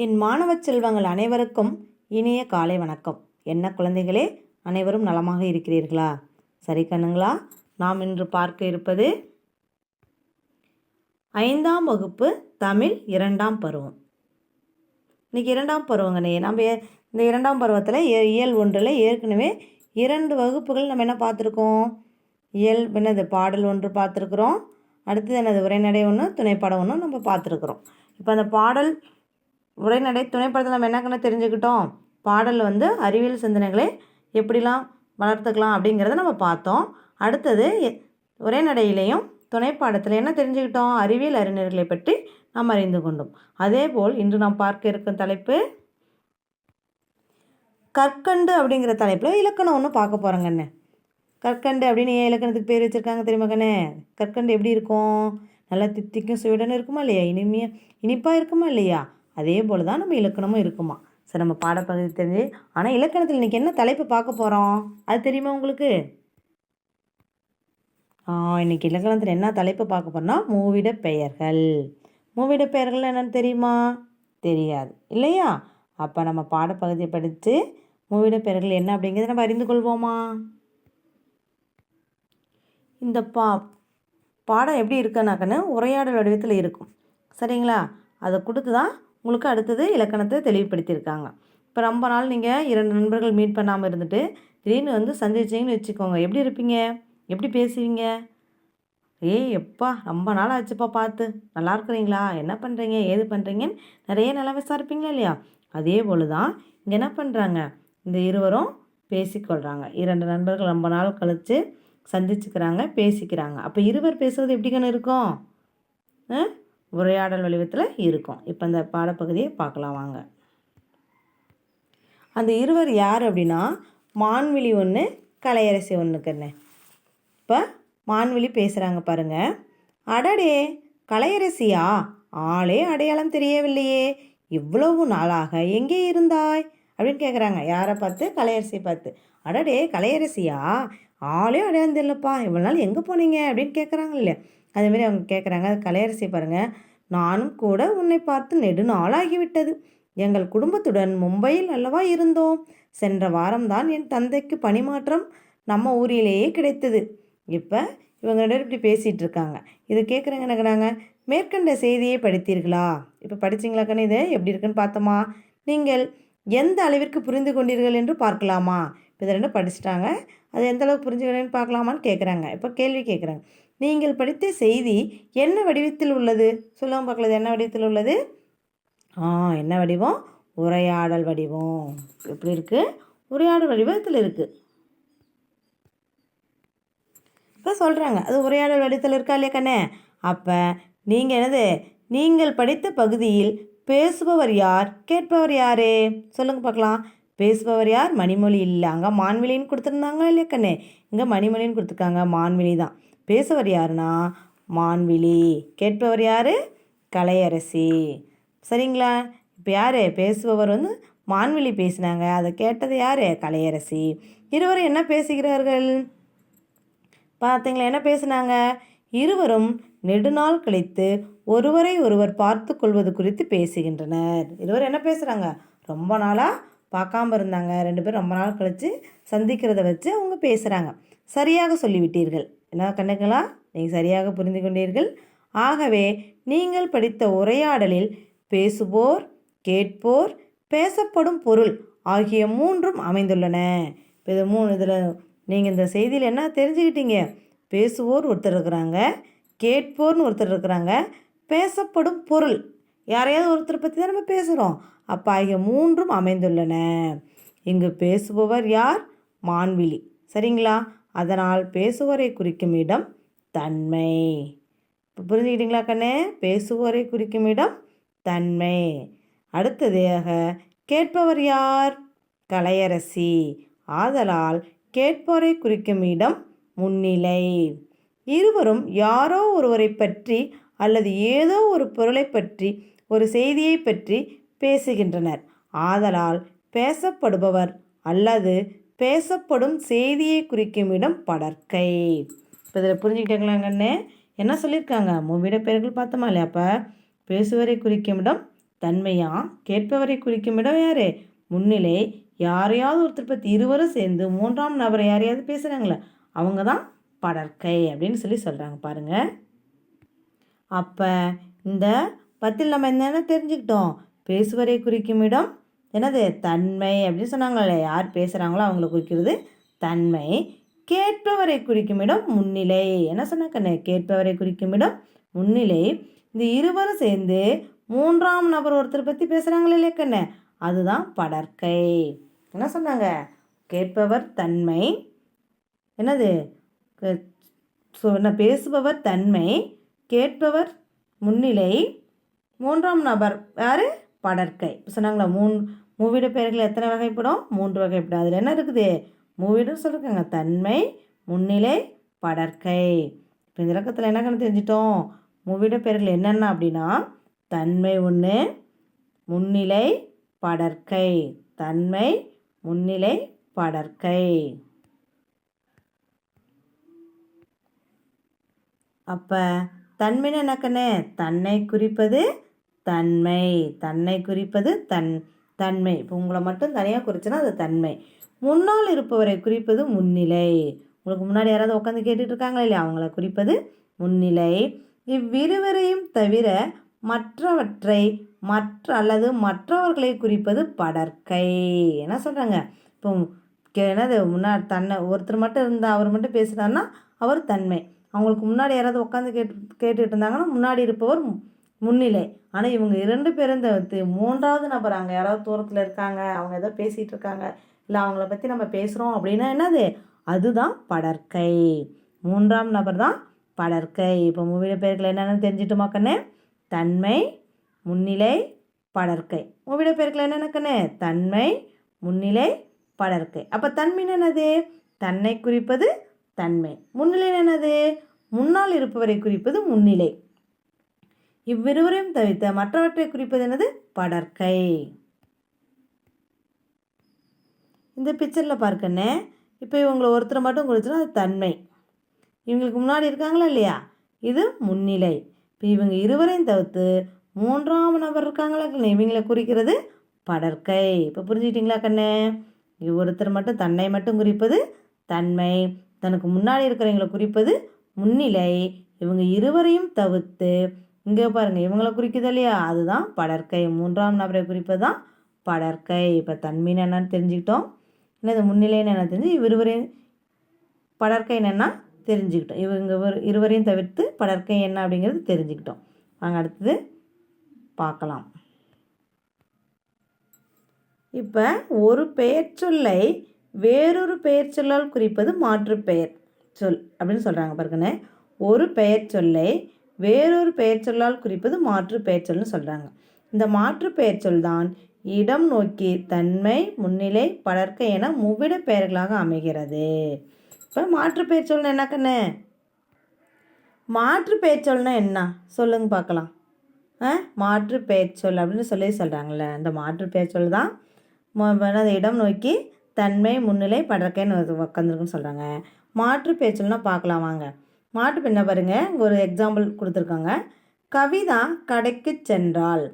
என் மாணவ செல்வங்கள் அனைவருக்கும் இனிய காலை வணக்கம். என்ன குழந்தைகளே, அனைவரும் நலமாக இருக்கிறீர்களா? சரி கண்ணுங்களா, நாம் இன்று பார்க்க இருப்பது 5ஆம் வகுப்பு தமிழ் 2ஆம் பருவம். இன்றைக்கி 2ஆம் பருவங்கண்ணே. நம்ம இந்த 2ஆம் பருவத்தில் இயல் 1ல் ஏற்கனவே 2 வகுப்புகள் நம்ம என்ன பார்த்துருக்கோம்? இயல் என்னது பாடல் 1 பார்த்துருக்குறோம். அடுத்தது என்னது உரைநடை 1, துணைப்பாடம் 1 நம்ம பார்த்துருக்குறோம். இப்போ அந்த பாடல் உரைநடை துணைப்படத்தில் நம்ம என்ன தெரிஞ்சுக்கிட்டோம்? பாடல் அறிவியல் சிந்தனைகளை எப்படிலாம் வளர்த்துக்கலாம் அப்படிங்கிறத நம்ம பார்த்தோம். அடுத்தது உரைநடையிலையும் துணைப்பாடத்தில் என்ன தெரிஞ்சுக்கிட்டோம்? அறிவியல் அறிஞர்களை பற்றி நாம் அறிந்து கொண்டோம். அதே போல் இன்று நாம் பார்க்க இருக்கும் தலைப்பு கற்கண்டு அப்படிங்கிற தலைப்பில் இலக்கணம் ஒன்று பார்க்க போகிறோங்கண்ணே. கற்கண்டு அப்படின்னு ஏன் இலக்கணத்துக்கு பேர் வச்சுருக்காங்க தெரியுமா கண்ணே? கற்கண்டு எப்படி இருக்கும்? நல்லா தித்திக்கும் சுவையுடன் இருக்குமா இல்லையா? இனிப்பாக இருக்குமா இல்லையா? அதே போல் தான் நம்ம இலக்கணமும் இருக்குமா. சரி, நம்ம பாடப்பகுதி தெரிஞ்சு. ஆனால் இலக்கணத்தில் இன்றைக்கி என்ன தலைப்பு பார்க்க போகிறோம் அது தெரியுமா உங்களுக்கு? இன்றைக்கி இலக்கணத்தில் என்ன தலைப்பு பார்க்க போகிறோம்னா மூவிட பெயர்கள். மூவிட பெயர்கள் என்னென்னு தெரியுமா? தெரியாது இல்லையா? அப்போ நம்ம பாடப்பகுதியை படித்து மூவிட பெயர்கள் என்ன அப்படிங்கிறத நம்ம அறிந்து கொள்வோமா? இந்த பாடம் எப்படி இருக்குன்னாக்கன்னு உரையாடல் வடிவத்தில் இருக்கும். சரிங்களா? அதை கொடுத்து தான் உங்களுக்கு அடுத்தது இலக்கணத்தை தெளிவுபடுத்தியிருக்காங்க. இப்போ ரொம்ப நாள் நீங்கள் 2 நண்பர்கள் மீட் பண்ணாமல் இருந்துட்டு திடீர்னு சந்திச்சிங்கன்னு வச்சுக்கோங்க. எப்படி இருப்பீங்க? எப்படி பேசுவீங்க? எப்பா ரொம்ப நாள் ஆச்சுப்பா பார்த்து, நல்லா இருக்கிறீங்களா, என்ன பண்ணுறீங்க, ஏது பண்ணுறீங்கன்னு நிறைய நல்லா விசாரிப்பீங்களா இல்லையா? அதே போல் தான் இங்கே என்ன பண்ணுறாங்க, இந்த இருவரும் பேசிக்கொள்கிறாங்க. 2 நண்பர்கள் ரொம்ப நாள் கழித்து சந்திச்சுக்கிறாங்க, பேசிக்கிறாங்க. அப்போ இருவர் பேசுவது எப்படிங்கன்னு இருக்கும்? உரையாடல் வடிவத்தில் இருக்கும். இப்போ இந்த பாடப்பகுதியை பார்க்கலாம் வாங்க. அந்த இருவர் யார் அப்படின்னா மான்விழி 1, கலையரசி 1க்குன்னு. இப்போ மான்விழி பேசுகிறாங்க பாருங்கள். அடடே, கலையரசியா? ஆளே அடையாளம் தெரியவில்லையே, இவ்வளவு நாளாக எங்கே இருந்தாய் அப்படின்னு கேட்குறாங்க. யாரை பார்த்து? கலையரசியை பார்த்து. அடடே, கலையரசியா? ஆளே அடையாளம் தெரியலப்பா, இவ்வளோ நாள் எங்கே போனீங்க அப்படின்னு கேட்குறாங்க இல்லையா? அதேமாரி அவங்க கேட்குறாங்க. கலையரசி பாருங்கள், நானும் கூட உன்னை பார்த்து நெடுநாளாகிவிட்டது. எங்கள் குடும்பத்துடன் மும்பையில் அல்லவா இருந்தோம். சென்ற வாரம்தான் என் தந்தைக்கு பணிமாற்றம் நம்ம ஊரிலேயே கிடைத்தது. இப்போ இவங்க 2 இப்படி பேசிகிட்டு இருக்காங்க. இது கேட்குறாங்க என்னங்கிறாங்க, மேற்கண்ட செய்தியை படித்தீர்களா? இப்போ படிச்சிங்களாக்கன்னு இதை எப்படி இருக்குன்னு பார்த்தோமா? நீங்கள் எந்த அளவிற்கு புரிந்து கொண்டீர்கள் என்று பார்க்கலாமா? இப்போ இதை 2 படிச்சுட்டாங்க. அது எந்த அளவுக்கு புரிஞ்சுக்கிறேன்னு பார்க்கலாமான்னு கேட்குறாங்க. இப்போ கேள்வி கேட்குறாங்க, நீங்கள் படித்த செய்தி என்ன வடிவத்தில் உள்ளது? சொல்லுங்க பார்க்கலாம். என்ன வடிவத்தில் உள்ளது? என்ன வடிவம்? உரையாடல் வடிவம். எப்படி இருக்குது? உரையாடல் வடிவத்தில் இருக்குது. இப்போ சொல்கிறாங்க அது உரையாடல் வடிவத்தில் இருக்கா இல்லையா கண்ணே? அப்போ நீங்கள் என்னது, நீங்கள் படித்த பகுதியில் பேசுபவர் யார், கேட்பவர் யார்? சொல்லுங்கள் பார்க்கலாம். பேசுபவர் யார்? மணிமொழி இல்லை, அங்கே மான்விழின்னு கொடுத்துருந்தாங்க இல்லையா கண்ணே? இங்கே மணிமொழின்னு கொடுத்துருக்காங்க, மான்விழி தான். பேசுவர் யாருன்னா மான்விழி. கேட்பவர் யார்? கலையரசி. சரிங்களா? இப்போ யார் பேசுபவர்? மான்விழி பேசினாங்க, அதை கேட்டது யார்? கலையரசி. இருவரும் என்ன பேசுகிறார்கள் பார்த்தீங்களா? என்ன பேசுனாங்க? இருவரும் நெடுநாள் கழித்து ஒருவரை ஒருவர் பார்த்து கொள்வது குறித்து பேசுகின்றனர். இருவரும் என்ன பேசுகிறாங்க? ரொம்ப நாளாக பார்க்காம இருந்தாங்க, 2 பேரும் ரொம்ப நாள் கழித்து சந்திக்கிறத வச்சு அவங்க பேசுகிறாங்க. சரியாக சொல்லிவிட்டீர்கள். என்ன கண்ணுங்களா, நீங்கள் சரியாக புரிந்து கொண்டீர்கள். ஆகவே நீங்கள் படித்த உரையாடலில் பேசுவோர், கேட்போர், பேசப்படும் பொருள் ஆகிய 3ம் அமைந்துள்ளன. இப்போ இதில் நீங்கள் இந்த செய்தியில் என்ன தெரிஞ்சுக்கிட்டீங்க? பேசுவோர் ஒருத்தர் இருக்கிறாங்க, கேட்போர்னு ஒருத்தர் இருக்கிறாங்க, பேசப்படும் பொருள் யாரையாவது ஒருத்தர் பற்றி தான் நம்ம பேசுகிறோம். அப்போ ஆகிய 3ம் அமைந்துள்ளன. இங்கு பேசுபவர் யார்? மான்விழி. சரிங்களா? அதனால் பேசுவோரை குறிக்கும் இடம் தன்மை. இப்போ புரிஞ்சுக்கிட்டீங்களா கண்ணே? பேசுவோரை குறிக்கும் இடம் தன்மை. அடுத்ததாக கேட்பவர் யார்? கலையரசி. ஆதலால் கேட்போரை குறிக்கும் இடம் முன்னிலை. இருவரும் யாரோ ஒருவரை பற்றி அல்லது ஏதோ ஒரு பொருளை பற்றி, ஒரு செய்தியை பற்றி பேசுகின்றனர். ஆதலால் பேசப்படுபவர் அல்லது பேசப்படும் செய்தியை குறிக்கும் இடம் படற்கை. இப்போ இதில் புரிஞ்சுக்கிட்டாங்களாங்கன்னு என்ன சொல்லியிருக்காங்க? மூவிட பெயர்கள் பார்த்தோமா இல்லையா? அப்போ பேசுவரை குறிக்கும் இடம் தன்மையா கேட்பவரை குறிக்கும் இடம் யாரு? முன்னிலை. யாரையாவது ஒருத்தர் பற்றி இருவரும் சேர்ந்து மூன்றாம் நபரை யாரையாவது பேசுகிறாங்களே அவங்க தான் படர்க்கை அப்படின்னு சொல்கிறாங்க பாருங்க. அப்போ இந்த பத்தில் நம்ம என்னென்ன தெரிஞ்சுக்கிட்டோம்? பேசுவரை குறிக்கும் இடம் என்னது? தன்மை அப்படின்னு சொன்னாங்களே. யார் பேசுகிறாங்களோ அவங்கள குறிக்கிறது தன்மை. கேட்பவரை குறிக்கும் இடம் முன்னிலை. என்ன சொன்னாக்கண்ணே? கேட்பவரை குறிக்கும் இடம் முன்னிலை. இந்த இருவரும் சேர்ந்து மூன்றாம் நபர் ஒருத்தர் பற்றி பேசுகிறாங்களே இல்லையா கண்ணே, அதுதான் படர்க்கை. என்ன சொன்னாங்க? கேட்பவர் தன்மை, என்னது பேசுபவர் தன்மை, கேட்பவர் முன்னிலை, மூன்றாம் நபர் யார்? படர்க்கை. சொன்னாங்களா? மூவிட பெயர்கள் எத்தனை வகைப்படும்? 3 வகைப்படும். அதில் என்ன இருக்குது? மூவிடம் சொல்லிருக்காங்க தன்மை, முன்னிலை, படர்க்கை. இப்போ இந்த இலக்கத்தில் என்ன கணக்கு தெரிஞ்சிட்டோம்? மூவிட பெயர்கள் என்னென்ன அப்படின்னா தன்மை 1, முன்னிலை, படர்க்கை. தன்மை, முன்னிலை, படர்க்கை. அப்போ தன்மைன்னு என்னக்கண்ணே? தன்னை குறிப்பது தன்மை. தன்னை குறிப்பது தன்மை. இப்போ உங்களை மட்டும் தனியாக குறிச்சுன்னா அது தன்மை. முன்னால் இருப்பவரை குறிப்பது முன்னிலை. உங்களுக்கு முன்னாடி யாராவது உட்காந்து கேட்டுட்டு இருக்காங்களா இல்லையா, அவங்கள குறிப்பது முன்னிலை. இவ்விருவரையும் தவிர மற்றவற்றை அல்லது மற்றவர்களை குறிப்பது படர்க்கை. என்ன சொல்கிறாங்க? இப்போ என்னது தன்னை ஒருத்தர் மட்டும் இருந்தால் அவர் மட்டும் பேசுகிறாருன்னா அவர் தன்மை. அவங்களுக்கு முன்னாடி யாராவது உட்காந்து கேட்டுட்டு இருந்தாங்கன்னா முன்னாடி இருப்பவர் முன்னிலை. ஆனால் இவங்க 2 பேரும் தவிர்த்து மூன்றாவது நபர் அங்கே யாராவது தூரத்தில் இருக்காங்க, அவங்க ஏதோ பேசிகிட்டு இருக்காங்க, இல்லை அவங்கள பற்றி நம்ம பேசுகிறோம் அப்படின்னா என்னது? அதுதான் படர்க்கை. மூன்றாம் நபர் தான் படர்க்கை. இப்போ மூவிட பெயர்கள் என்னென்னு தெரிஞ்சிட்டுமா கண்ணே? தன்மை, முன்னிலை, படர்க்கை. மூவிட பெயர்கள் என்னென்ன கண்ணே? தன்மை, முன்னிலை, படர்க்கை. அப்போ தன்மைன்னு என்னது? தன்னை குறிப்பது தன்மை. முன்னிலை என்னது? முன்னால் இருப்பவரை குறிப்பது முன்னிலை. இவ்விருவரையும் தவிர்த்த மற்றவற்றை குறிப்பது என்னது? படர்க்கை. இந்த பிக்சரில் பார்க்கண்ணே, இப்போ இவங்களை ஒருத்தரை மட்டும் குறிச்சுன்னா அது தன்மை. இவங்களுக்கு முன்னாடி இருக்காங்களா இல்லையா, இது முன்னிலை. இப்போ இவங்க இருவரையும் தவிர்த்து மூன்றாம் நபர் இருக்காங்களா, இவங்களை குறிக்கிறது படர்க்கை. இப்போ புரிஞ்சுக்கிட்டீங்களா கண்ணே? ஒருத்தர் மட்டும் தன்னை மட்டும் குறிப்பது தன்மை, தனக்கு முன்னாடி இருக்கிறவங்களை குறிப்பது முன்னிலை. இவங்க இருவரையும் தவிர்த்து இங்கே பாருங்கள் இவங்களை குறிக்குது இல்லையா, அதுதான் படர்க்கை. மூன்றாம் நபரை குறிப்பது தான் படர்க்கை. இப்போ தன்மைன்னு என்னன்னு தெரிஞ்சுக்கிட்டோம். என்னது முன்னிலைன்னு என்ன தெரிஞ்சு இருவரையும் படர்க்கை என்னென்னா தெரிஞ்சுக்கிட்டோம். இவங்க இருவரையும் தவிர்த்து படர்க்கை என்ன அப்படிங்கிறது தெரிஞ்சுக்கிட்டோம். வாங்க அடுத்தது பார்க்கலாம். இப்போ ஒரு பெயர் சொல்லை வேறொரு பெயர் சொல்லால் குறிப்பது மாற்று பெயர் சொல் அப்படின்னு சொல்கிறாங்க பாருங்கண்ணே. ஒரு பெயர் சொல்லை வேறொரு பெயர் சொல்லால் குறிப்பது மாற்று பெயர் சொல்னு சொல்கிறாங்க. இந்த மாற்று பெயர் சொல் தான் இடம் நோக்கி தன்மை, முன்னிலை, படர்க்கை என மூவிட பெயர்களாக அமைகிறது. இப்போ மாற்று பெயர் சொல்னா என்ன கண்ணு? மாற்று பெயர் சொல்னா என்ன சொல்லுங்க பார்க்கலாம். மாற்று பெயர் சொல் அப்படின்னு சொல்கிறாங்கல்ல, அந்த மாற்று பெயர் சொல் தான் இடம் நோக்கி தன்மை, முன்னிலை, படர்க்கைன்னு உட்காந்துருக்குன்னு சொல்கிறாங்க. மாற்று பெயர் சொல்னா பார்க்கலாம் வாங்க. மாற்று என்ன பாருங்கள், இங்கே ஒரு எக்ஸாம்பிள் கொடுத்துருக்காங்க. கவிதா கடைக்கு சென்றாள்,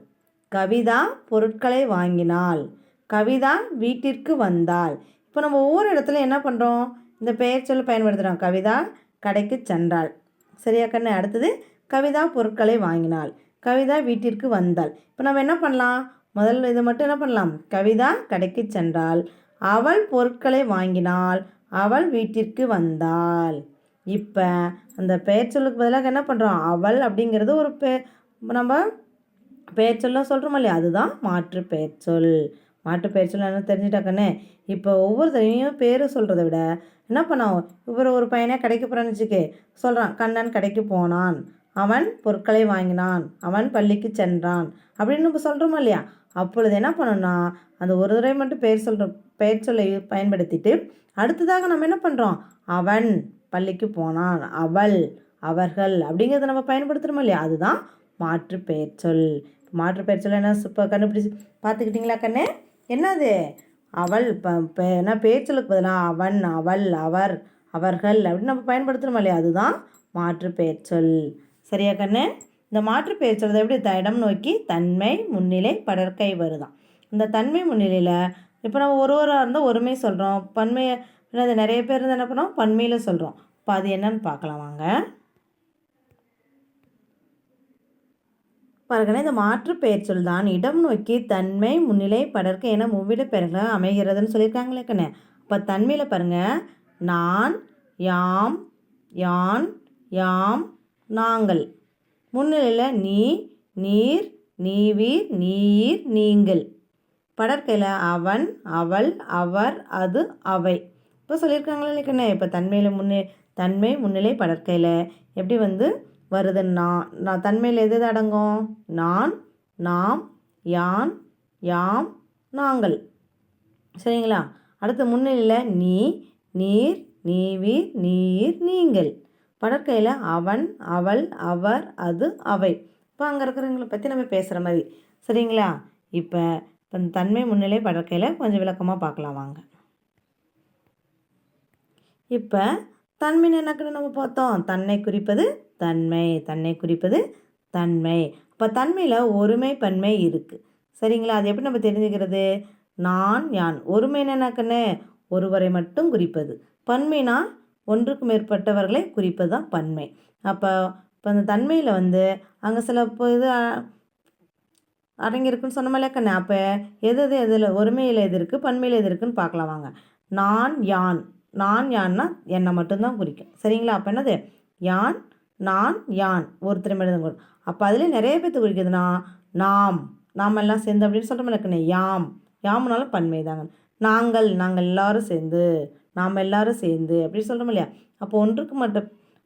கவிதா பொருட்களை வாங்கினாள், கவிதா வீட்டிற்கு வந்தாள். இப்போ நம்ம ஒவ்வொரு இடத்துல என்ன பண்ணுறோம்? இந்த பெயர் சொல்ல பயன்படுத்துகிறோம். கவிதா கடைக்கு சென்றாள், சரியா கண்ணு? அடுத்தது கவிதா பொருட்களை வாங்கினாள், கவிதா வீட்டிற்கு வந்தாள். இப்போ நம்ம என்ன பண்ணலாம்? முதல்ல இது மட்டும் என்ன பண்ணலாம்? கவிதா கடைக்கு சென்றாள், அவள் பொருட்களை வாங்கினாள், அவள் வீட்டிற்கு வந்தாள். இப்போ அந்த பெயர் சொல்லுக்கு பதிலாக என்ன பண்ணுறோம்? அவள் அப்படிங்கிறது ஒரு நம்ம பெயர் சொல்ல சொல்கிறோம் இல்லையா, அதுதான் மாற்று பெயர் சொல். மாற்று பெயர் சொல் என்ன தெரிஞ்சுட்டாக்கண்ணே? இப்போ ஒவ்வொருத்தரையும் பேர் சொல்கிறத விட என்ன பண்ணோம்? இவர் ஒரு பையனே கடைக்கு போகிறான்னு வச்சுக்கே சொல்கிறான். கண்ணன் கடைக்கு போனான், அவன் பொருட்களை வாங்கினான், அவன் பள்ளிக்கு சென்றான் அப்படின்னு நம்ம சொல்கிறோமா இல்லையா? அப்பொழுது என்ன பண்ணோம்னா அந்த ஒரு தடவை மட்டும் பெயர் சொல்லை பயன்படுத்திட்டு அடுத்ததாக நம்ம என்ன பண்ணுறோம்? அவன் பள்ளிக்கு போனான், அவள், அவர்கள் அப்படிங்கிறத நம்ம பயன்படுத்துகிறோமா இல்லையா, அதுதான் மாற்று பெயர் சொல். மாற்று பெயர் சொல் என்ன இப்போ கண்டுபிடிச்சி பார்த்துக்கிட்டிங்களா கண்ணே? என்னது? அவள் என்ன பெயர் சொல்லுக்கு பதிலாக அவன், அவள், அவர், அவர்கள் அப்படின்னு நம்ம பயன்படுத்துகிறோமா இல்லையா, அதுதான் மாற்று பெயர் சொல். சரியா கண்ணே? இந்த மாற்று பெயர் சொல்கிறது எப்படி இடம் நோக்கி தன்மை முன்னிலை படற்கை வருதான். இந்த தன்மை முன்னிலையில் இப்போ நம்ம ஒருவராக இருந்தால் ஒருமை சொல்கிறோம், பன்மையை என்னது நிறைய பேர் இருந்தால் என்ன பண்ணுறோம் பன்மையில் சொல்கிறோம். இப்போ அது என்னன்னு பார்க்கலாம் வாங்க. பாருங்கன்னா இந்த மாற்று பெயர் சொல் தான் இடம் நோக்கி தன்மை முன்னிலை படற்கை என மூவிட பெயர்களாக அமைகிறதுன்னு சொல்லியிருக்காங்களே கண்ணே. இப்போ தன்மையில் பாருங்கள் நான், யாம், யான், யாம், நாங்கள். முன்னிலையில் நீ, நீர், நீவீர், நீர், நீங்கள். படற்கையில் அவன், அவள், அவர், அது, அவை. இப்போ சொல்லியிருக்காங்களே இல்லைக்கண்ணே. இப்போ தன்மை முன்னிலை படற்கையில் எப்படி வருதுன்னா நான் தன்மையில் எது அடங்கும் நான், நாம், யான், யாம், நாங்கள். சரிங்களா? அடுத்து முன்னிலையில் நீ, நீர், நீவீர், நீர், நீங்கள். படற்கையில் அவன், அவள், அவர், அது, அவை. இப்போ அங்கே இருக்கிறவங்களை பற்றி நம்ம பேசுகிற மாதிரி. சரிங்களா? இப்போ தன்மை முன்னிலை படற்கையில் கொஞ்சம் விளக்கமாக பார்க்கலாம் வாங்க. இப்போ தன்மைன்னு என்னக்குன்னு நம்ம பார்த்தோம். தன்னை குறிப்பது தன்மை, தன்னை குறிப்பது தன்மை. இப்போ தன்மையில் ஒருமை பன்மை இருக்குது. சரிங்களா? அது எப்படி நம்ம தெரிஞ்சுக்கிறது? நான், யான். ஒருமைன்னு என்னக்குன்னு ஒருவரை மட்டும் குறிப்பது. பன்மைனா ஒன்றுக்கு மேற்பட்டவர்களை குறிப்பது தான் பன்மை. அப்போ அந்த தன்மையில் அங்கே சில இது அடங்கியிருக்குன்னு சொன்னோம்ல கண்ணு. அப்போ எதில் ஒருமையில் எது இருக்குது பன்மையில் எது இருக்குதுன்னு பார்க்கலாம் வாங்க. நான், யான். நான், யான்னா என்னை மட்டும்தான் குறிக்கும். சரிங்களா? அப்போ என்னது யான், நான், யான் ஒருத்தர் மட்டும் தான். அப்போ அதில் நிறைய பேர்த்து குறிக்குதுன்னா நாம் எல்லாம் சேர்ந்து அப்படின்னு சொல்கிறோம்ல கண்ணு. யாமுனாலும் பன்மை தாங்க. நாங்கள் எல்லாரும் சேர்ந்து, நாம் எல்லாரும் சேர்ந்து அப்படின்னு சொல்கிறோம் இல்லையா? அப்போ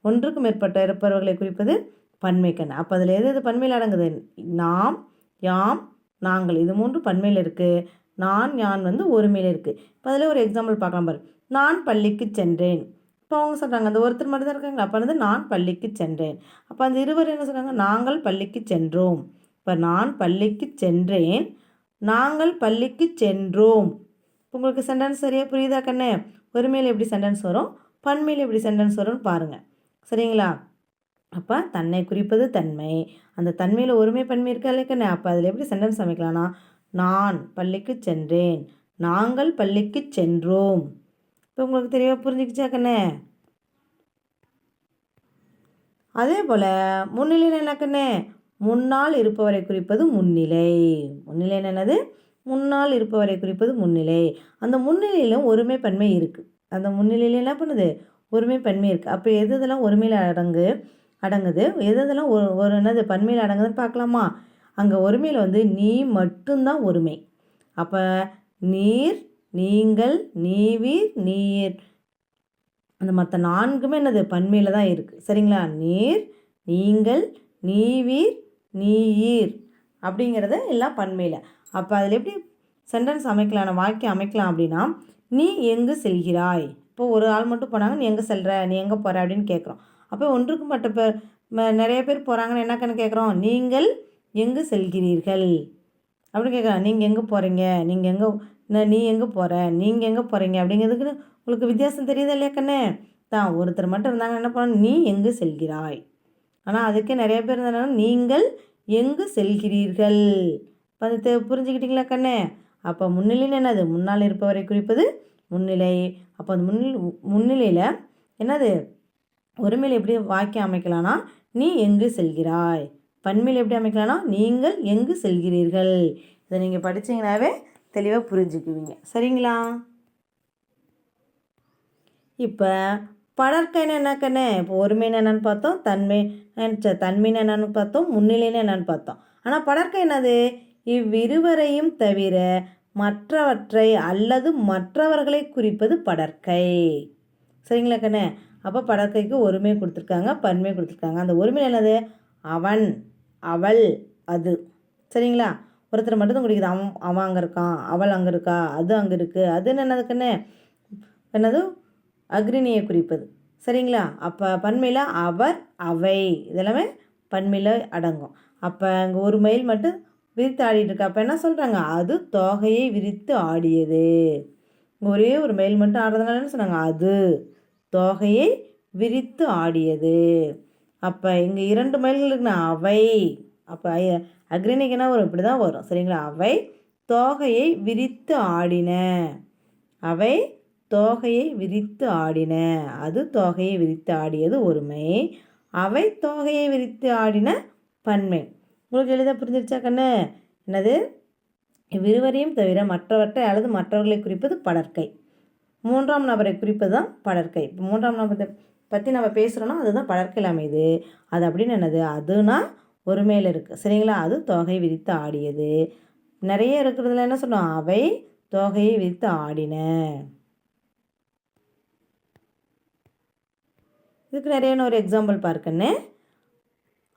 ஒன்றுக்கு மேற்பட்ட இருப்பவர்களை குறிப்பது பன்மை கண்ணு. அப்போ அதில் எது பன்மையில் அடங்குது? நாம், யாம், நாங்கள். இது மூன்று பன்மையில் இருக்குது. நான், யான் ஒருமையில் இருக்குது. இப்போ அதில் ஒரு எக்ஸாம்பிள் பார்க்கலாம் பாரு. நான் பள்ளிக்கு சென்றேன். இப்போ அவங்க சொல்கிறாங்க அந்த ஒருத்தர் மட்டும் தான் இருக்காங்க. அப்போ நான் பள்ளிக்கு சென்றேன். அப்போ அந்த இருவர் என்ன சொல்கிறாங்க? நாங்கள் பள்ளிக்கு சென்றோம். இப்போ நான் பள்ளிக்கு சென்றேன், நாங்கள் பள்ளிக்கு சென்றோம். இப்போ உங்களுக்கு சென்டென்ஸ் சரியாக புரியுதா கண்ணு? ஒருமையில் எப்படி சென்டென்ஸ் வரும், பன்மையில் எப்படி சென்டென்ஸ் வரும்னு பாருங்கள். சரிங்களா? அப்போ தன்னை குறிப்பது தன்மை. அந்த தன்மையில் ஒருமை பன்மை இருக்கா இல்லைக்கண்ணே? அப்போ அதில் எப்படி சென்டென்ஸ் அமைக்கலாம்னா நான் பள்ளிக்கு சென்றேன், நாங்கள் பள்ளிக்கு சென்றோம். இப்போ உங்களுக்கு தெளிவாக புரிஞ்சுக்கிச்சா கண்ணே? அதே போல் முன்னிலை என்ன கண்ணே? முன்னால் இருப்பவரை குறிப்பது முன்னிலை. முன்னிலை என்னது? முன்னால் இருப்பவரை குறிப்பது முன்னிலை. அந்த முன்னிலையிலும் ஒருமை பன்மை இருக்குது. அந்த முன்னிலையில் என்ன பண்ணுது? ஒருமை பன்மை இருக்குது. அப்போ எதெல்லாம் ஒருமையில் அடங்குது, எதெல்லாம் ஒரு என்னது பன்மையில் அடங்குதுன்னு பார்க்கலாமா? அங்கே ஒருமையில் நீ மட்டும்தான் ஒருமை. அப்போ நீர், நீங்கள், நீவீர், நீர், அந்த மற்ற நான்குமே என்னது பன்மையில் தான் இருக்குது. சரிங்களா? நீர், நீங்கள், நீவீர், நீர் அப்படிங்கிறது எல்லாம் பன்மையில். அப்போ அதில் எப்படி சென்டென்ஸ் அமைக்கலாம், வாக்கியம் அமைக்கலாம் அப்படின்னா நீ எங்கு செல்கிறாய். இப்போ ஒரு ஆள் மட்டும் போனாங்க, நீ எங்கே செல்கிற, நீ எங்கே போகிற அப்படின்னு கேட்குறோம். அப்போ ஒன்றுக்கு மட்டும் நிறைய பேர் போகிறாங்கன்னு என்னக்கன்னு கேட்குறோம்? நீங்கள் எங்கு செல்கிறீர்கள் அப்படின்னு கேட்குறோம். நீங்கள் எங்கே போகிறீங்க, நீ எங்கே போகிற, நீங்கள் எங்கே போகிறீங்க அப்படிங்கிறதுக்கு உங்களுக்கு வித்தியாசம் தெரியுது இல்லையா கண்ணு? தான் ஒருத்தர் மட்டும் இருந்தாங்க என்ன பண்ணணும்? நீ எங்கு செல்கிறாய். ஆனால் அதுக்கே நிறைய பேர் இருந்தாலும் நீங்கள் எங்கு செல்கிறீர்கள். இப்போ அது புரிஞ்சுக்கிட்டீங்களா கண்ணு? அப்போ முன்னிலைன்னு என்னது? முன்னால் இருப்பவரை குறிப்பது முன்னிலை. அப்போ அந்த முன்னிலையில் என்னது ஒருமையில் எப்படி வாக்கியம் அமைக்கலாம்னா நீ எங்கு செல்கிறாய். பன்மையில் எப்படி அமைக்கலாம்னா நீங்கள் எங்கு செல்கிறீர்கள். இதை நீங்கள் படித்தீங்கன்னாவே தெளிவாக புரிஞ்சுக்குவீங்க. சரிங்களா? இப்போ படற்கைன்னு என்னக்கண்ணே? இப்போ ஒருமைன்னு என்னென்னு பார்த்தோம், தன்மைன்னு என்னென்னு பார்த்தோம், முன்னிலைன்னு என்னென்னு பார்த்தோம். ஆனால் படற்கை என்னது? இவ்விருவரையும் தவிர மற்றவற்றை அல்லது மற்றவர்களை குறிப்பது படற்கை. சரிங்களா கண்ணே? அப்போ படற்கைக்கு ஒருமை கொடுத்துருக்காங்க, பன்மை கொடுத்துருக்காங்க. அந்த ஒருமை என்னது? அவன், அவள், அது. சரிங்களா? ஒருத்தர் மட்டும்தான் குறிக்குது. அவன் அங்கே இருக்கான், அவள் அங்கே இருக்கா, அது அங்கே இருக்குது. அதுன்னு என்னதுக்குன்னு என்னது? அக்ரிணியை குறிப்பது. சரிங்களா? அப்போ பன்மையில் அவர், அவை இதெல்லாமே பன்மையில் அடங்கும். அப்போ அங்கே ஒரு மயில் மட்டும் விரித்து ஆடிட்டு இருக்கா. அப்போ என்ன சொல்கிறாங்க? அது தோகையை விரித்து ஆடியது. ஒரே ஒரு மயில் மட்டும் ஆடுறதுனால என்ன சொன்னாங்க? அது தோகையை விரித்து ஆடியது. அப்போ இங்கே 2 மைல்கள் இருக்குன்னா அவை, அப்போ அக்ரிணிக்குன்னா ஒரு இப்படி தான் வரும். சரிங்களா? அவை தோகையை விரித்து ஆடின. அவை தோகையை விரித்து ஆடின. அது தோகையை விரித்து ஆடியது ஒருமை. அவை தோகையை விரித்து ஆடின பன்மை. உங்களுக்கு எளிதாக புரிஞ்சிருச்சா கண்ணு? என்னது? இவ்விருவரையும் தவிர மற்றவற்றை அல்லது மற்றவர்களை குறிப்பது படற்கை. 3ஆம் நபரை குறிப்பது தான் படற்கை. இப்போ 3ஆம் நபரை பற்றி நம்ம பேசுகிறோன்னா அதுதான் படற்கையில் அமையுது. அது அப்படின்னு என்னது? அதுனா ஒருமையில் இருக்குது. சரிங்களா? அது தோகை விரித்து ஆடியது. நிறைய இருக்கிறதுல என்ன சொன்னோம்? அவை தோகையை விரித்து ஆடின. இதுக்கு நிறைய ஒரு எக்ஸாம்பிள் பார்க்கன்னு.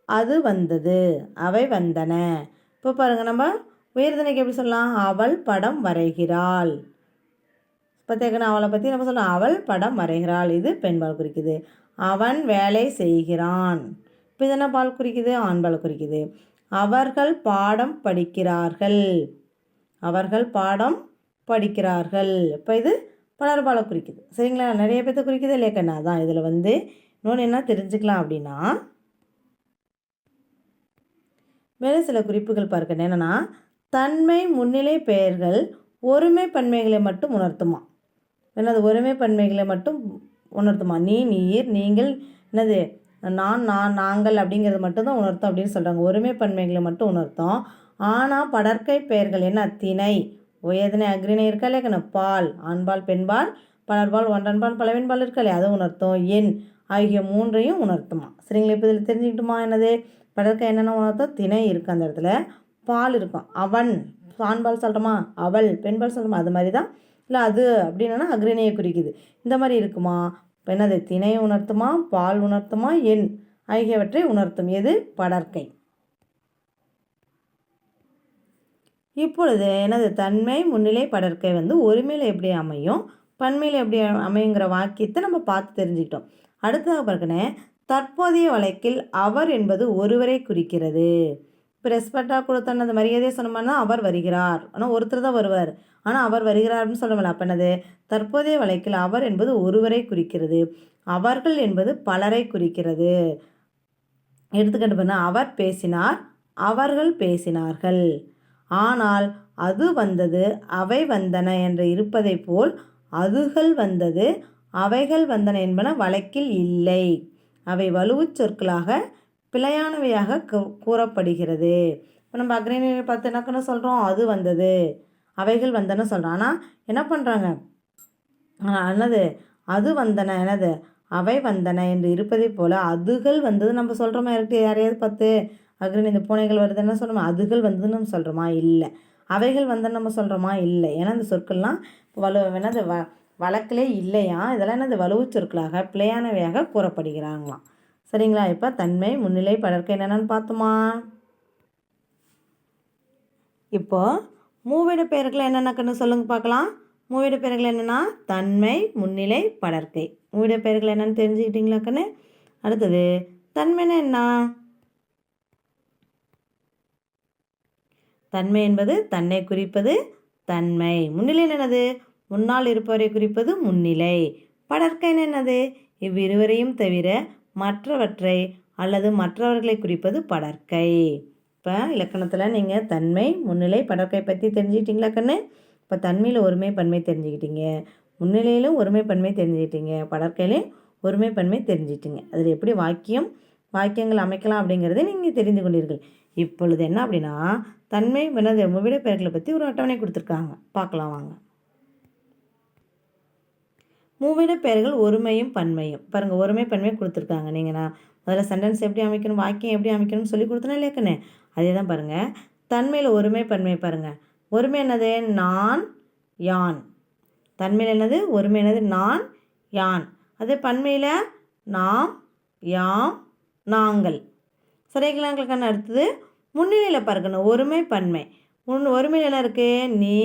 அது வந்தது, அவை வந்தன. இப்போ பாருங்கள், நம்ம உயர்தனைக்கு எப்படி சொல்லலாம்? அவள் படம் வரைகிறாள். பார்த்தியாக்கண்ணா, அவளை பற்றி நம்ம சொல்லலாம் அவள் படம் வரைகிறாள். இது பெண்பால் குறிக்குது. அவன் வேலை செய்கிறான். இப்போ இது என்ன பால் குறிக்குது? ஆண்பால் குறிக்குது. அவர்கள் பாடம் படிக்கிறார்கள். அவர்கள் பாடம் படிக்கிறார்கள். இப்போ இது பலர்பாலை குறிக்குது. சரிங்களா? நிறைய பேர்த்த குறிக்குது இல்லையாக்கண்ணா? தான் இதில் இன்னொன்று என்ன தெரிஞ்சுக்கலாம் அப்படின்னா, வேறு சில குறிப்புகள் பார்க்கணும். என்னென்னா, தன்மை முன்னிலை பெயர்கள் ஒருமை பன்மைகளை மட்டும் உணர்த்துமா. என்னது? ஒருமை பன்மைகளை மட்டும் உணர்த்துமா. நீ, நீர், நீங்கள், என்னது? நான், நாங்கள் அப்படிங்கிறது மட்டும்தான் உணர்த்தும் அப்படின்னு சொல்கிறாங்க. ஒருமை பன்மைகளை மட்டும் உணர்த்தும். ஆனால் படற்கை பெயர்கள் என்ன? திணை, உயர்திணை, அக்ரிணை இருக்கா இல்லையா? பால், ஆண்பால், பெண்பால், பலர்பால், ஒன்றன்பால், பலவின்பால் இருக்கா இல்லையா? அதை உணர்த்தும். எண் ஆகிய 3ஐயும் உணர்த்துமா. சரிங்களா? இப்போ இதில் தெரிஞ்சுக்கிட்டுமா? என்னது? படற்கை என்னென்ன உணர்த்தும்? திணை இருக்குது அந்த இடத்துல, பால் இருக்கும், அவன் ஆண்பால் சொல்கிறோமா, அவள் பெண்பால் சொல்கிறோமா, அது மாதிரி தான். இல்லை அது அப்படின்னா அக்ரிணையை குறிக்குது. இந்த மாதிரி இருக்குமா? இப்போ என்னது? திணை உணர்த்துமா, பால் உணர்த்துமா, எண் ஆகியவற்றை உணர்த்தும். எது? படற்கை. இப்பொழுது என்னது? தன்மை முன்னிலை படற்கை ஒருமையில் எப்படி அமையும், பன்மையில் எப்படி அமையுங்கிற வாக்கியத்தை நம்ம பார்த்து தெரிஞ்சுக்கிட்டோம். அடுத்ததாக பார்க்கணும், தற்போதைய வழக்கில் அவர் என்பது ஒருவரை குறிக்கிறது. இப்போ ரெஸ்பெக்டாக கொடுத்தோன்னு அந்த மரியாதையை சொன்னோம்னா அவர் வருகிறார், ஆனால் ஒருத்தர் தான் வருவார், ஆனால் அவர் வருகிறார் அப்படின்னு சொல்லலாம். அப்போ என்னது? தற்போதைய வழக்கில் அவர் என்பது ஒருவரை குறிக்கிறது. அவர்கள் என்பது பலரை குறிக்கிறது. எடுத்துக்கிட்டு பண்ண, அவர் பேசினார், அவர்கள் பேசினார்கள். ஆனால் அது வந்தது, அவை வந்தன என்று இருப்பதை போல் அதுகள் வந்தது, அவைகள் வந்தன என்பன வழக்கில் இல்லை. அவை வலுவுச் சொற்களாக பிழையானவையாக கூறப்படுகிறது. இப்போ நம்ம அக்ரிணையை பார்த்து என்னக்குன்னு சொல்கிறோம்? அது வந்தது, அவைகள் வந்தன சொல்கிறோம். ஆனால் என்ன பண்ணுறாங்க? என்னது? அது வந்தன, என்னது? அவை வந்தன என்று இருப்பதை போல் அதுகள் வந்தது நம்ம சொல்கிறோமா? இருக்கு யாரையாவது பார்த்து அக்ரிணை இந்த பூனைகள் வருது என்ன சொல்கிறோமா? அதுகள் வந்ததுன்னு நம்ம சொல்கிறோமா? இல்லை. அவைகள் வந்தன்னு நம்ம சொல்கிறோமா? இல்லை. ஏன்னா இந்த சொற்கள்லாம் என்னது வழக்கிலே இல்லையா. இதெல்லாம் என்னது? வலுவுச் சொற்களாக பிழையானவையாக கூறப்படுகிறாங்களாம். சரிங்களா? இப்போ தன்மை முன்னிலை படற்கை என்னென்னு பார்த்தோமா? இப்போ மூவிட பெயர்கள் என்னென்னக்குன்னு சொல்லுங்க பார்க்கலாம். மூவிட பெயர்கள் என்னென்னா தன்மை முன்னிலை படற்கை. மூவிட பெயர்கள் என்னென்னு தெரிஞ்சுக்கிட்டீங்களாக்கன்னு? அடுத்தது தன்மைன்னா என்ன? தன்மை என்பது தன்னை குறிப்பது தன்மை. முன்னிலை என்னது? முன்னால் இருப்பவரை குறிப்பது முன்னிலை. படற்கைன்னு என்னது? இவ்விருவரையும் தவிர மற்றவற்றை அல்லது மற்றவர்களை குறிப்பது படற்கை. இப்போ இலக்கணத்தில் நீங்கள் தன்மை முன்னிலை படற்கை பற்றி தெரிஞ்சுக்கிட்டீங்களா கண்ணு? இப்போ தன்மையில் ஒருமை பன்மை தெரிஞ்சுக்கிட்டீங்க, முன்னிலையிலும் ஒருமை பன்மை தெரிஞ்சுக்கிட்டீங்க, படற்கையிலையும் ஒருமை பன்மை தெரிஞ்சுக்கிட்டீங்க. அதில் எப்படி வாக்கியங்கள் அமைக்கலாம் அப்படிங்கிறத நீங்கள் தெரிந்து கொண்டீர்கள். இப்பொழுது என்ன அப்படின்னா, தன்மை என்னது மூவிட பெயர்களை பற்றி ஒரு அட்டவணை கொடுத்துருக்காங்க, பார்க்கலாம் வாங்க. மூவிட பெயர்கள் ஒருமையும் பன்மையும் பாருங்கள். ஒருமை பன்மை கொடுத்துருக்காங்க. நீங்கள் நான் முதல்ல சென்டென்ஸ் எப்படி அமைக்கணும், வாக்கியம் எப்படி அமைக்கணும்னு சொல்லி கொடுத்தனா இல்லையாக்கண்ணே? அதே தான் பாருங்கள். தன்மையில் ஒருமை பன்மை பாருங்கள். ஒருமை என்னது? நான் யான். தன்மையில் என்னது? ஒருமை என்னது? நான் யான். அதே பன்மையில் நாம் யாம் நாங்கள். சரிங்களாங்களுக்கான அடுத்தது முன்னிலையில் பார்க்கணும். ஒருமை பன்மை. ஒருமையில் என்ன இருக்குது? நீ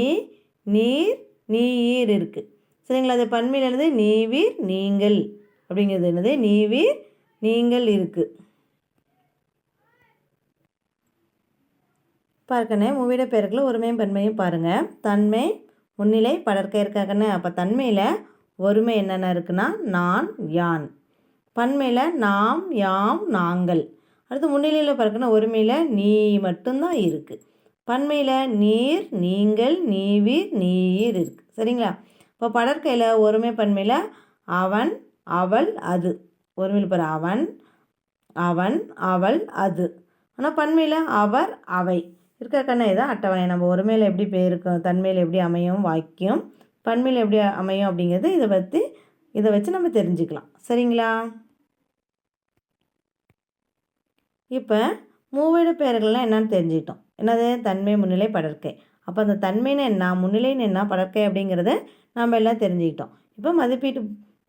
நீர் நீர் இருக்குது. சரிங்களா? அது பன்மையில் என்னது? நீவீர் நீங்கள் அப்படிங்கிறது என்னது? நீவீர் நீங்கள் இருக்குது. பார்க்கணும். மூவிட பெயர்களை ஒருமையும் பன்மையும் பாருங்கள். தன்மை முன்னிலை படற்கை இருக்காங்கன்னு. அப்போ தன்மையில் ஒருமை என்னென்ன இருக்குன்னா நான் யான். பன்மையில் நாம், யாம், நாங்கள். அடுத்து முன்னிலையில் பிறக்குன்னா ஒருமையில் நீ மட்டும்தான் இருக்குது. பன்மையில் நீர், நீங்கள், நீவீர், நீர் இருக்குது. சரிங்களா? இப்போ படற்கையில் ஒருமை பன்மையில் அவன், அவள், அது. ஒருமையில் பாரு அவன், அவன், அவள், அது. ஆனால் பன்மையில் அவர், அவை இருக்க இதான் அட்டவணை. நம்ம ஒருமையில் எப்படி இருக்கும், தன்மையில் எப்படி அமையும் வாக்கியம், பன்மையில் எப்படி அமையும் அப்படிங்கிறது இதை வச்சு நம்ம தெரிஞ்சுக்கலாம். சரிங்களா? இப்போ மூவேடு பெயர்கள்லாம் என்னன்னு தெரிஞ்சுக்கிட்டோம். என்னது? தன்மை, முன்னிலை, படற்கை. அப்போ அந்த தன்மைன்னு என்ன, முன்னிலைன்னு என்ன, படற்கை அப்படிங்கிறத நம்ம எல்லாம் தெரிஞ்சுக்கிட்டோம். இப்போ மதிப்பீட்டு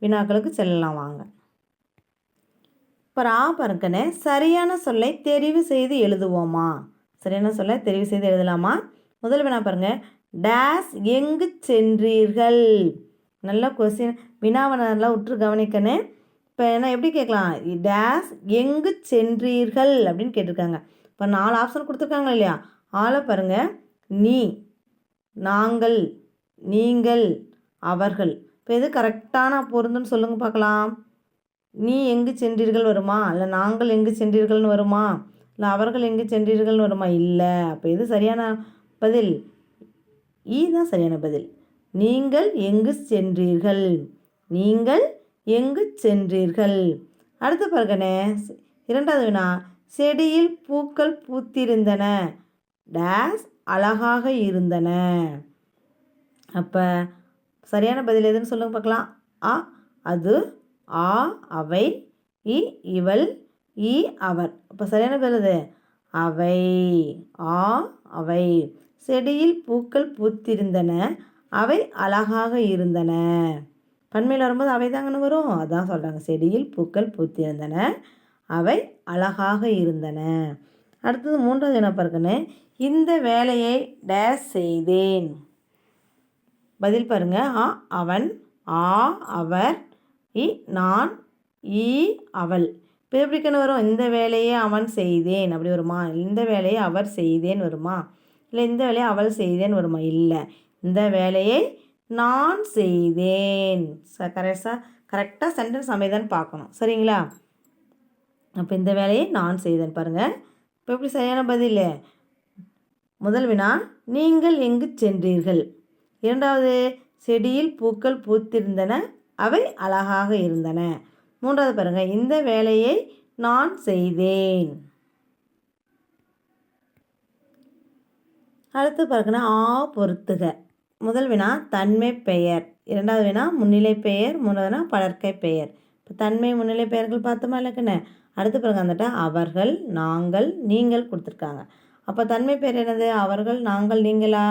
வினாக்களுக்கு செல்லலாம் வாங்க. இப்போ பாருங்கண்ணே, சரியான சொல்லை தெரிவு செய்து எழுதுவோமா? சரியான சொல்லை தெரிவு செய்து எழுதலாமா? முதல் வினா பாருங்கள். டேஸ் எங்கு சென்றீர்கள்? நல்ல கொஸ்டின். வினாவை நல்லா உற்று கவனிக்கணும். இப்போ என்ன எப்படி கேட்கலாம்? டேஸ் எங்கு சென்றீர்கள் அப்படின்னு கேட்டிருக்காங்க. இப்போ 4 ஆப்ஷன் கொடுத்துருக்காங்க இல்லையா? ஆளை பாருங்கள். நீ, நாங்கள், நீங்கள், அவர்கள். இப்போ எது கரெக்டான பொருந்துன்னு சொல்லுங்கள் பார்க்கலாம். நீ எங்கு சென்றீர்கள் வருமா? இல்லை நாங்கள் எங்கு சென்றீர்கள்னு வருமா? இல்லை அவர்கள் எங்கு சென்றீர்கள்னு வருமா? இல்லை. அப்போ எது சரியான பதில்? தான் சரியான பதில். நீங்கள் எங்கு சென்றீர்கள், நீங்கள் எங்கு சென்றீர்கள். அடுத்து பாருங்கண்ணே, இரண்டாவது வினா. செடியில் பூக்கள் பூத்திருந்தன, டேஸ் அழகாக இருந்தன. அப்போ சரியான பதில் எதுன்னு சொல்லுங்க பார்க்கலாம். அ அது, ஆ அவை, இ இவள், ஈ அவர். அப்போ சரியான பதில் எது? அவை. ஆ அவை. செடியில் பூக்கள் பூத்திருந்தன, அவை அழகாக இருந்தன. பன்மையில் வரும்போது அவை தாங்கன்னு வரும். அதான் சொல்கிறாங்க. செடியில் பூக்கள் பூத்திருந்தன, அவை அழகாக இருந்தன. அடுத்தது மூன்றாவது என்ன பாருங்கன்னு. இந்த வேலையை டேஸ் செய்தேன். பதில் பாருங்க. ஆ அவன், ஆ அவர், இ நான், ஈ அவள். இப்போ எப்படிக்கன்னு வரும்? இந்த வேலையை அவன் செய்தேன் அப்படி வருமா? இந்த வேலையை அவர் செய்தேன் வருமா? இல்லை இந்த வேலையை அவள் செய்தேன் வருமா? இல்லை. இந்த வேலையை நான் செய்தேன். கரெக்டாக சென்டென்ஸ் அமைதான்னு பார்க்கணும். சரிங்களா? அப்போ இந்த வேலையை நான் செய்தேன் பாருங்கள். இப்போ எப்படி சரியான பதில்? முதல் வினா நீங்கள் எங்கு சென்றீர்கள். இரண்டாவது செடியில் பூக்கள் பூத்திருந்தன, அவை அழகாக இருந்தன. மூன்றாவது பாருங்கள் இந்த வேலையை நான் செய்தேன். அடுத்து பாருங்கன்னா பொறுத்துக. முதல் வினா தன்மை பெயர், இரண்டாவது வினா முன்னிலை பெயர், மூன்றாவது வினா படற்கை பெயர். இப்போ தன்மை முன்னிலை பெயர்கள் பார்த்தோமா இல்லைக்குன்னு. அடுத்து பிறகு வந்துட்டா அவர்கள், நாங்கள், நீங்கள் கொடுத்துருக்காங்க. அப்போ தன்மை பெயர் என்னது? அவர்கள், நாங்கள், நீங்களா?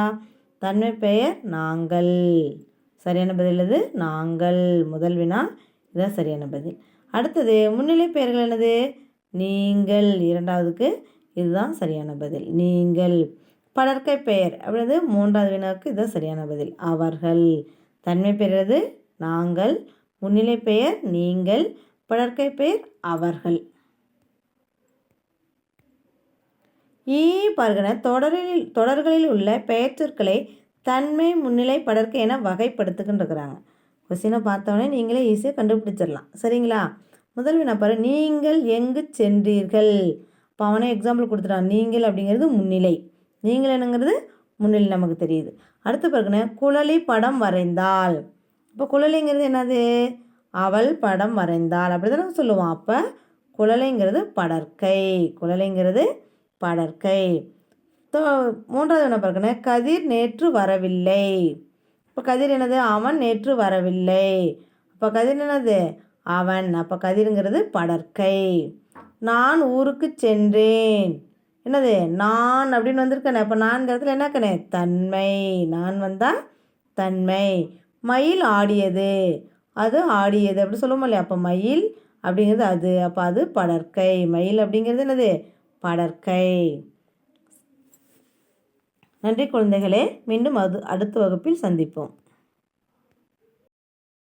தன்மை பெயர் நாங்கள். சரியான பதில் எது? நாங்கள். முதல் வினா இதுதான் சரியான பதில். அடுத்தது முன்னிலை பெயர்கள் என்னது? நீங்கள். இரண்டாவதுக்கு இதுதான் சரியான பதில், நீங்கள். படற்கை பெயர் அப்படின்றது மூன்றாவது வினாவுக்கு இதுதான் சரியான பதில், அவர்கள். தன்மை பெயர் நாங்கள், முன்னிலை பெயர் நீங்கள், படற்கை பெயர் அவர்கள். பாருங்க, தொடர்களில் உள்ள பெயர்ச்சொற்களை தன்மை, முன்னிலை, படற்கை என வகைப்படுத்துக்குன்னு இருக்கிறாங்க. கொஸ்டினை பார்த்தோன்னே நீங்களே ஈஸியாக கண்டுபிடிச்சிடலாம். சரிங்களா? முதல் வினா பாரு, நீங்கள் எங்கு சென்றீர்கள். இப்போ அவனே எக்ஸாம்பிள் கொடுத்துட்டான். நீங்கள் அப்படிங்கிறது முன்னிலை, நீங்கள் என்னங்கிறது முன்னிலை நமக்கு தெரியுது. அடுத்து பாருங்க, குழலி படம் வரைந்தாள். இப்போ குழலிங்கிறது என்னது? அவள் படம் வரைந்தாள் அப்படி தானே சொல்லுவான். அப்போ குழலைங்கிறது படற்கை, குழலைங்கிறது படற்கை. மூன்றாவது என்ன பாருங்க, கதிர் நேற்று வரவில்லை. இப்போ கதிர் என்னது? அவன் நேற்று வரவில்லை. அப்போ கதிர் என்னது? அவன். அப்போ கதிருங்கிறது படற்கை. நான் ஊருக்கு சென்றேன். என்னது? நான் அப்படின்னு வந்திருக்கேனே. அப்போ நான் இடத்துல என்னக்கனே? தன்மை. நான் வந்தால் தன்மை. மயில் ஆடியது, அது ஆடியது அப்படி சொல்லுவோம் இல்லையா? அப்போ மயில் அப்படிங்கிறது அது, அப்போ அது படற்கை. மயில் அப்படிங்கிறது என்னது? படற்கை. நன்றி குழந்தைகளே, மீண்டும் அடுத்த வகுப்பில் சந்திப்போம்.